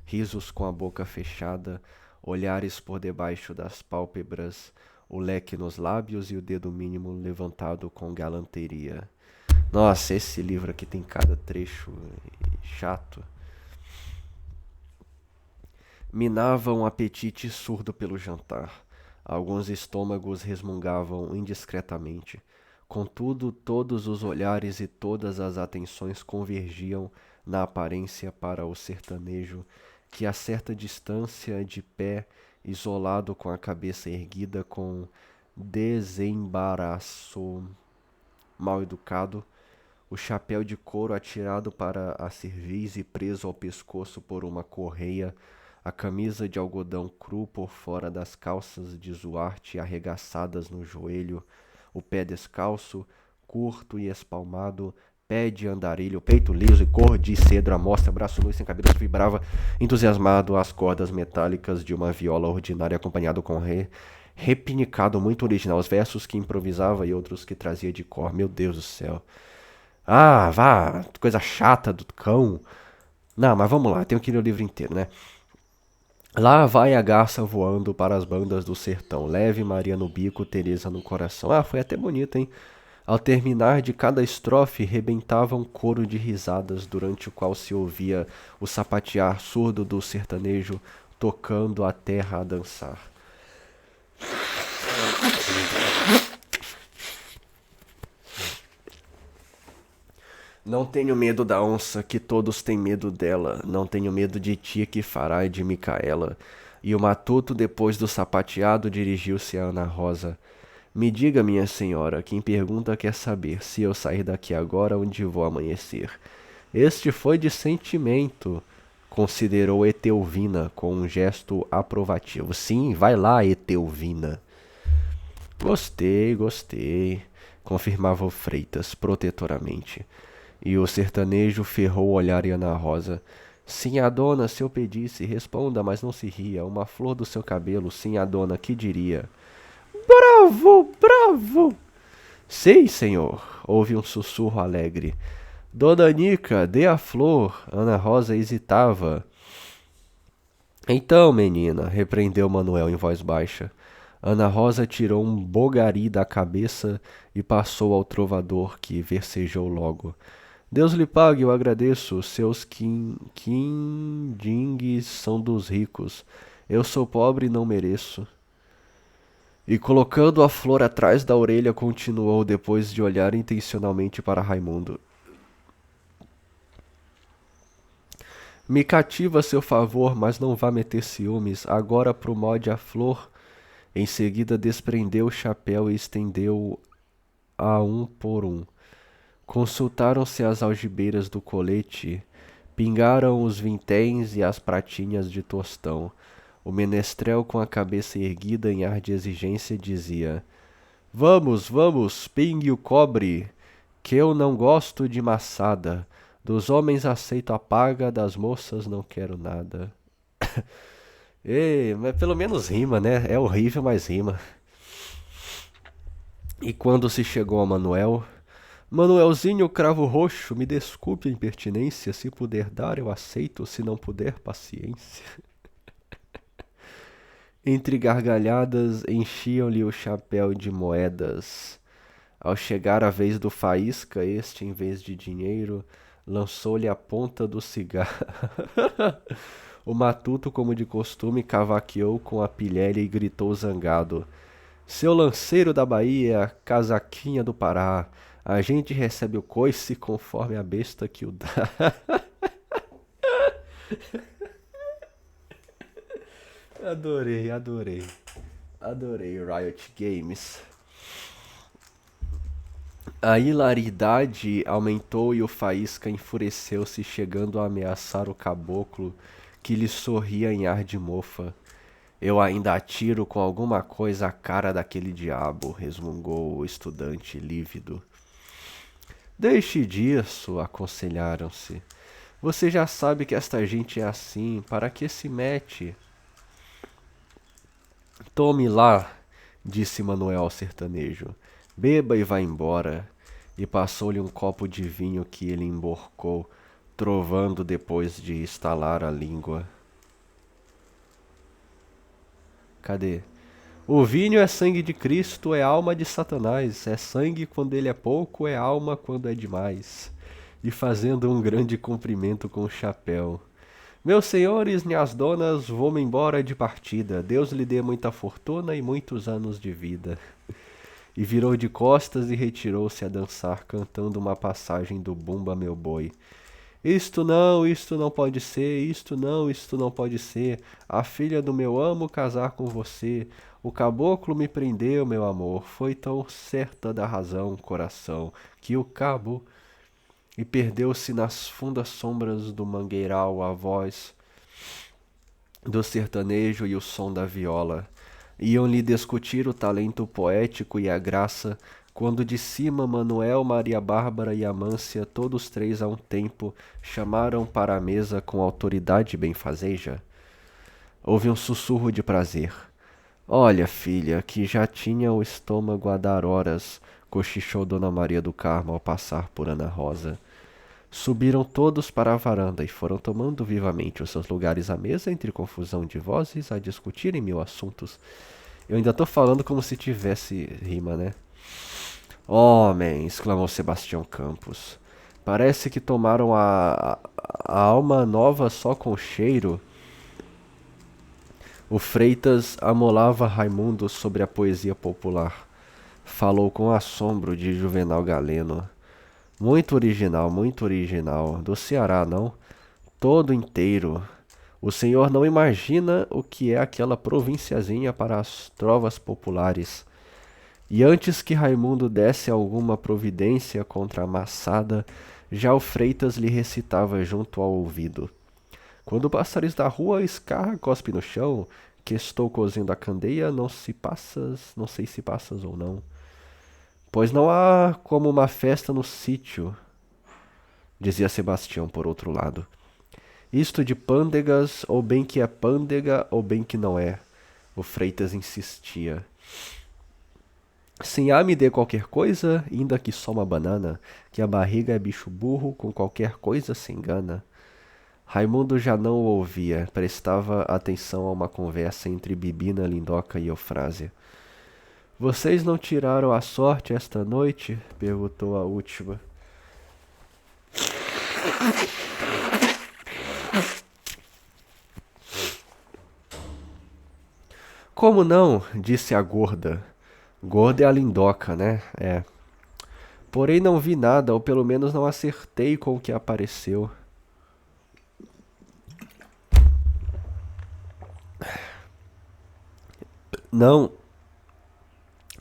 Speaker 1: risos com a boca fechada, olhares por debaixo das pálpebras, o leque nos lábios e o dedo mínimo levantado com galanteria. Nossa, esse livro aqui tem cada trecho chato. Minava um apetite surdo pelo jantar. Alguns estômagos resmungavam indiscretamente. Contudo, todos os olhares e todas as atenções convergiam na aparência para o sertanejo, que a certa distância, de pé, isolado com a cabeça erguida com desembaraço mal educado, o chapéu de couro atirado para a cerviz e preso ao pescoço por uma correia, a camisa de algodão cru por fora das calças de zuarte arregaçadas no joelho, o pé descalço, curto e espalmado, pé de andarilho, peito liso e cor de cedro à mostra, braço nu e sem cabelos, vibrava entusiasmado as cordas metálicas de uma viola ordinária acompanhado com repinicado muito original, os versos que improvisava e outros que trazia de cor. Meu Deus do céu. Ah, vá, coisa chata do cão. Não, mas vamos lá, tenho que ler o livro inteiro, né? Lá vai a garça voando para as bandas do sertão. Leve Maria no bico, Teresa no coração. Ah, foi até bonito, hein? Ao terminar de cada estrofe, rebentava um coro de risadas, durante o qual se ouvia o sapatear surdo do sertanejo, tocando a terra a dançar. Não tenho medo da onça, que todos têm medo dela. Não tenho medo de ti, que fará de Micaela. E o matuto, depois do sapateado, dirigiu-se a Ana Rosa. Me diga, minha senhora, quem pergunta quer saber, se eu sair daqui agora, onde vou amanhecer. Este foi de sentimento, considerou Etelvina com um gesto aprovativo. Sim, vai lá, Etelvina. Gostei, gostei, confirmava o Freitas, protetoramente. E o sertanejo ferrou o olhar em Ana Rosa. Sim, a dona, se eu pedisse, responda, mas não se ria. Uma flor do seu cabelo, sim, a dona, que diria? Bravo, bravo! Sei, senhor, houve um sussurro alegre. Dona Anica, dê a flor. Ana Rosa hesitava. Então, menina, repreendeu Manuel em voz baixa. Ana Rosa tirou um bogari da cabeça e passou ao trovador, que versejou logo. Deus lhe pague, eu agradeço. Seus quindingues são dos ricos. Eu sou pobre e não mereço. E colocando a flor atrás da orelha, continuou, depois de olhar intencionalmente para Raimundo. Me cativa seu favor, mas não vá meter ciúmes. Agora promode a flor. Em seguida desprendeu o chapéu e estendeu-o a um por um. Consultaram-se as algibeiras do colete, pingaram os vinténs e as pratinhas de tostão. O menestrel, com a cabeça erguida em ar de exigência, dizia: Vamos, vamos, pingue o cobre, que eu não gosto de maçada. Dos homens aceito a paga, das moças não quero nada. Ei, mas pelo menos rima, né? É horrível, mas rima. E quando se chegou a Manuel... Manuelzinho Cravo Roxo, me desculpe a impertinência, se puder dar eu aceito, se não puder, paciência. Entre gargalhadas enchiam-lhe o chapéu de moedas. Ao chegar a vez do Faísca, este, em vez de dinheiro, lançou-lhe a ponta do cigarro. O matuto, como de costume, cavaqueou com a pilhéria e gritou zangado: Seu lanceiro da Bahia, casaquinha do Pará, A gente recebe o coice conforme a besta que o dá. Adorei, adorei. Adorei Riot Games. A hilaridade aumentou e o Faísca enfureceu-se, chegando a ameaçar o caboclo, que lhe sorria em ar de mofa. Eu ainda atiro com alguma coisa a cara daquele diabo, resmungou o estudante lívido. Deixe disso, aconselharam-se. Você já sabe que esta gente é assim, para que se mete? Tome lá, disse Manuel ao sertanejo. Beba e vá embora. E passou-lhe um copo de vinho que ele emborcou, trovando depois de estalar a língua. Cadê? O vinho é sangue de Cristo, é alma de Satanás. É sangue quando ele é pouco, é alma quando é demais. E fazendo um grande cumprimento com o chapéu. Meus senhores, minhas donas, vou-me embora de partida. Deus lhe dê muita fortuna e muitos anos de vida. E virou de costas e retirou-se a dançar, cantando uma passagem do Bumba Meu Boi. Isto não pode ser, isto não pode ser. A filha do meu amo casar com você. O caboclo me prendeu, meu amor. Foi tão certa da razão, coração, que o cabo... E perdeu-se nas fundas sombras do mangueiral a voz do sertanejo e o som da viola. Iam-lhe discutir o talento poético e a graça, quando de cima Manuel, Maria Bárbara e Amância, todos três a um tempo, chamaram para a mesa com autoridade benfazeja. Houve um sussurro de prazer. Olha, filha, que já tinha o estômago a dar horas, cochichou Dona Maria do Carmo ao passar por Ana Rosa. Subiram todos para a varanda e foram tomando vivamente os seus lugares à mesa, entre confusão de vozes, a discutirem mil assuntos. Eu ainda tô falando como se tivesse rima, né? Homem, exclamou Sebastião Campos. Parece que tomaram a alma nova só com cheiro. O Freitas amolava Raimundo sobre a poesia popular. Falou com assombro de Juvenal Galeno. Muito original. Do Ceará, não? Todo inteiro. O senhor não imagina o que é aquela provinciazinha para as trovas populares. E antes que Raimundo desse alguma providência contra a maçada, já o Freitas lhe recitava junto ao ouvido. Quando passares da rua, escarra, cospe no chão, que estou cozendo a candeia, não sei se passas ou não. Pois não há como uma festa no sítio, dizia Sebastião por outro lado. Isto de pândegas, ou bem que é pândega, ou bem que não é. O Freitas insistia. Sim, me dê qualquer coisa, ainda que só uma banana, que a barriga é bicho burro, com qualquer coisa se engana. Raimundo já não o ouvia, prestava atenção a uma conversa entre Bibina, Lindoca e Eufrásia. Vocês não tiraram a sorte esta noite? Perguntou a última. Como não? Disse a gorda. Gorda é a Lindoca, né? É. Porém não vi nada, ou pelo menos não acertei com o que apareceu. Não,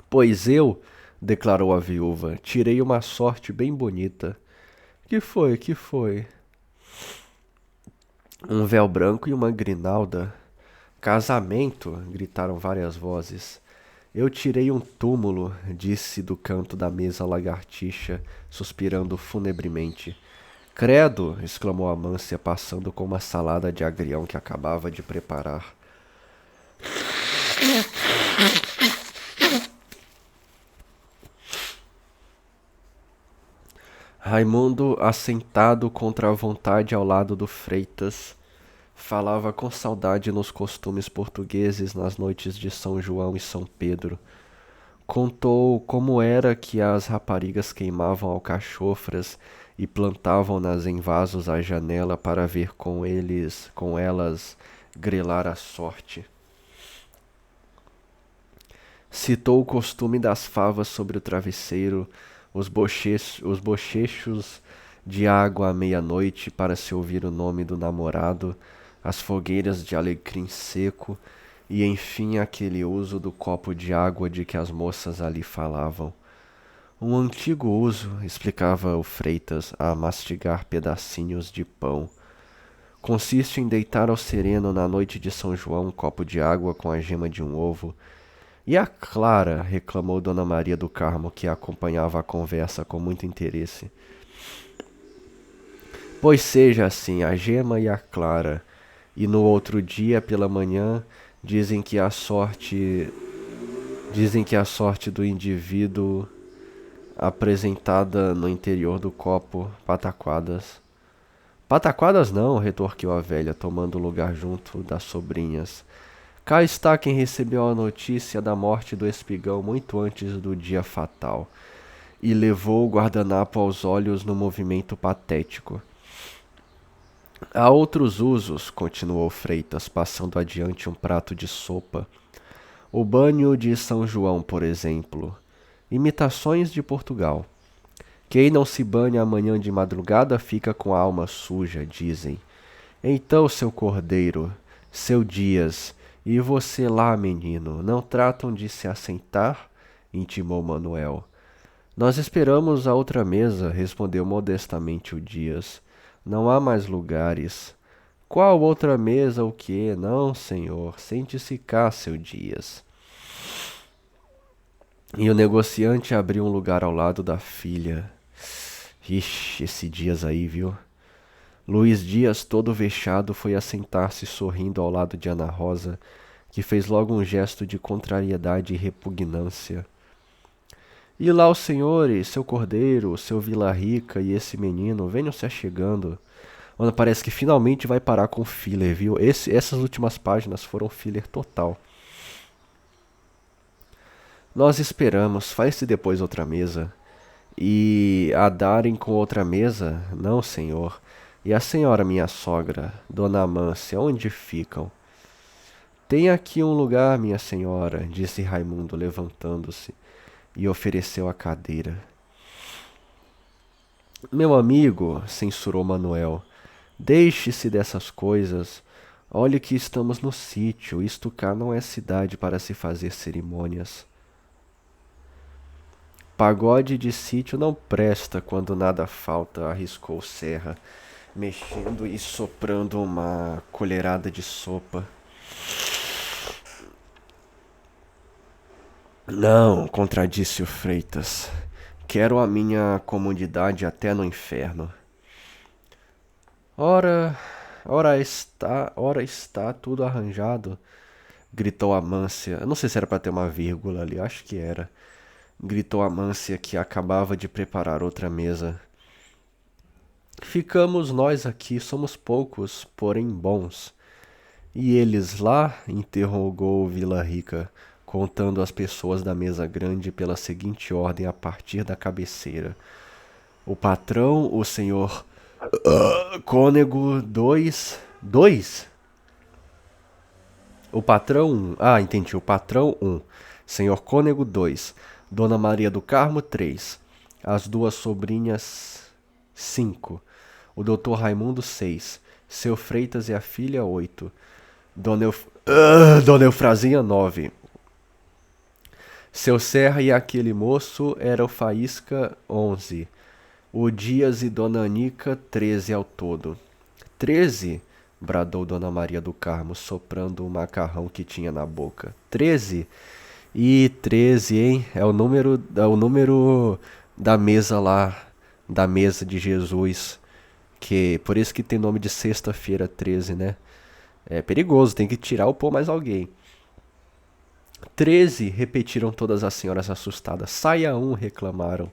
Speaker 1: pois eu, declarou a viúva, tirei uma sorte bem bonita. Que foi? Que foi? Um véu branco e uma grinalda. Casamento, gritaram várias vozes. Eu tirei um túmulo, disse do canto da mesa a lagartixa, suspirando funebremente. Credo! Exclamou Amância, passando com uma salada de agrião que acabava de preparar. Raimundo, assentado contra a vontade ao lado do Freitas, falava com saudade nos costumes portugueses nas noites de São João e São Pedro. Contou como era que as raparigas queimavam alcachofras e plantavam-nas em vasos à janela para ver com elas, grelar a sorte. Citou o costume das favas sobre o travesseiro, os bochechos de água à meia-noite para se ouvir o nome do namorado, as fogueiras de alecrim seco e, enfim, aquele uso do copo de água de que as moças ali falavam. Um antigo uso, explicava o Freitas, a mastigar pedacinhos de pão. Consiste em deitar ao sereno na noite de São João um copo de água com a gema de um ovo. E a Clara? Reclamou Dona Maria do Carmo, que acompanhava a conversa com muito interesse. Pois seja assim, a gema e a Clara. E no outro dia, pela manhã, dizem que a sorte do indivíduo apresentada no interior do copo, pataquadas. Pataquadas não, retorquiu a velha, tomando lugar junto das sobrinhas. Cá está quem recebeu a notícia da morte do espigão muito antes do dia fatal, e levou o guardanapo aos olhos no movimento patético. Há outros usos, continuou Freitas, passando adiante um prato de sopa. O banho de São João, por exemplo. Imitações de Portugal. Quem não se banha amanhã de madrugada fica com a alma suja, dizem. Então, seu cordeiro, seu Dias, e você lá, menino, não tratam de se assentar? Intimou Manuel. Nós esperamos a outra mesa, respondeu modestamente o Dias. Não há mais lugares. Qual outra mesa o quê? Não, senhor, sente-se cá, seu Dias. E o negociante abriu um lugar ao lado da filha. Ixi, esse Dias aí, viu? Luís Dias, todo vexado, foi assentar-se sorrindo ao lado de Ana Rosa, que fez logo um gesto de contrariedade e repugnância. E lá os senhores, seu cordeiro, seu Vila Rica e esse menino, venham se achegando. Mano, parece que finalmente vai parar com filler, viu? Essas últimas páginas foram filler total. Nós esperamos, faz-se depois outra mesa. E a darem com outra mesa? Não, senhor. E a senhora, minha sogra, Dona Amância, onde ficam? Tem aqui um lugar, minha senhora, disse Raimundo, levantando-se, e ofereceu a cadeira. Meu amigo, censurou Manuel, deixe-se dessas coisas. Olhe que estamos no sítio, isto cá não é cidade para se fazer cerimônias. Pagode de sítio não presta quando nada falta, arriscou Serra, mexendo e soprando uma colherada de sopa. Não, contradisse o Freitas. Quero a minha comunidade até no inferno. Ora, ora está tudo arranjado, gritou Amância. Não sei se era para ter uma vírgula ali, acho que era. Gritou Amância, que acabava de preparar outra mesa. Ficamos nós aqui, somos poucos, porém bons. E eles lá? Interrogou Vila Rica, contando as pessoas da mesa grande pela seguinte ordem a partir da cabeceira. O patrão, o senhor Cônego, dois? O patrão, um. Ah, entendi. O patrão, um. Senhor Cônego, 2. Dona Maria do Carmo, 3. As duas sobrinhas, 5. O doutor Raimundo, 6. Seu Freitas e a filha, 8. Dona Eufrasinha, 9. Seu Serra e aquele moço era o Faísca, 11. O Dias e Dona Anica, 13 ao todo. 13? Bradou Dona Maria do Carmo, soprando o macarrão que tinha na boca. 13? Ih, 13, hein? É o número da mesa lá, da mesa de Jesus. Que por isso que tem nome de sexta-feira 13, né? É perigoso, tem que tirar ou pôr mais alguém. 13, repetiram todas as senhoras assustadas. Saia um, reclamaram.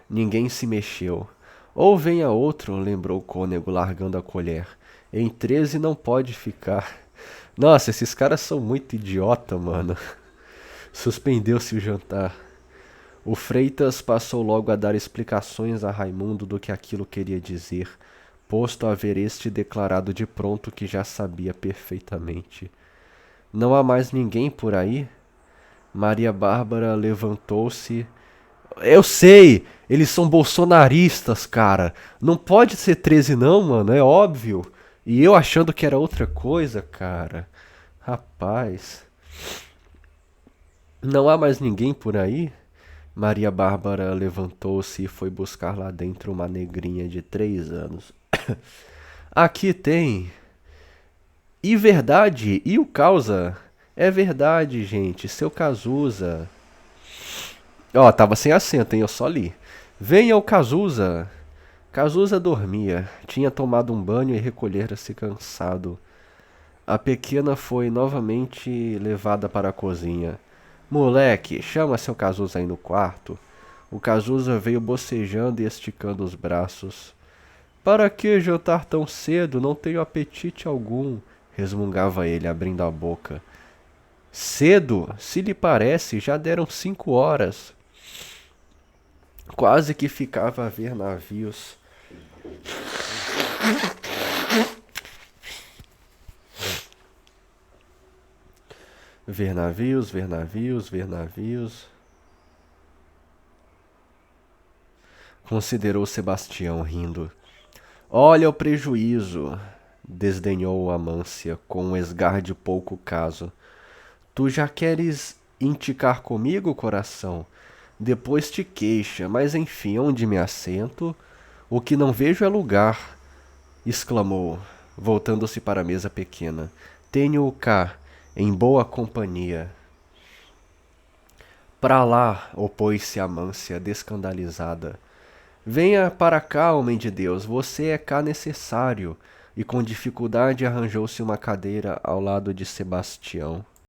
Speaker 1: Ninguém se mexeu. Ou venha outro, lembrou o cônego, largando a colher. Em 13 não pode ficar. Nossa, esses caras são muito idiota, mano. Suspendeu-se o jantar. O Freitas passou logo a dar explicações a Raimundo do que aquilo queria dizer, posto a ver este declarado de pronto que já sabia perfeitamente. Não há mais ninguém por aí? Maria Bárbara levantou-se. Eu sei, eles são bolsonaristas, cara. Não pode ser 13 não, mano, é óbvio. E eu achando que era outra coisa, cara. Rapaz, não há mais ninguém por aí? Maria Bárbara levantou-se e foi buscar lá dentro uma negrinha de 3 anos. Aqui tem. E verdade, e o causa? É verdade, gente, seu Cazuza. Ó, tava sem acento, hein? Eu só li. Venha o Cazuza. Cazuza dormia, tinha tomado um banho e recolhera-se cansado. A pequena foi novamente levada para a cozinha. Moleque, chama seu Cazuza aí no quarto. O Cazuza veio bocejando e esticando os braços. Para que jantar tão cedo? Não tenho apetite algum, resmungava ele, abrindo a boca. Cedo? Se lhe parece, já deram 5 horas. Quase que ficava a ver navios. Ver navios, ver navios, ver navios. Considerou Sebastião, rindo. Olha o prejuízo, desdenhou Amância, com um esgar de pouco caso. Tu já queres indicar comigo, coração? Depois te queixa, mas enfim, onde me assento? O que não vejo é lugar, exclamou, voltando-se para a mesa pequena. Tenho-o cá, em boa companhia. Pra lá, opôs-se Amância, descandalizada. Venha para cá, homem de Deus, você é cá necessário. E com dificuldade arranjou-se uma cadeira ao lado de Sebastião.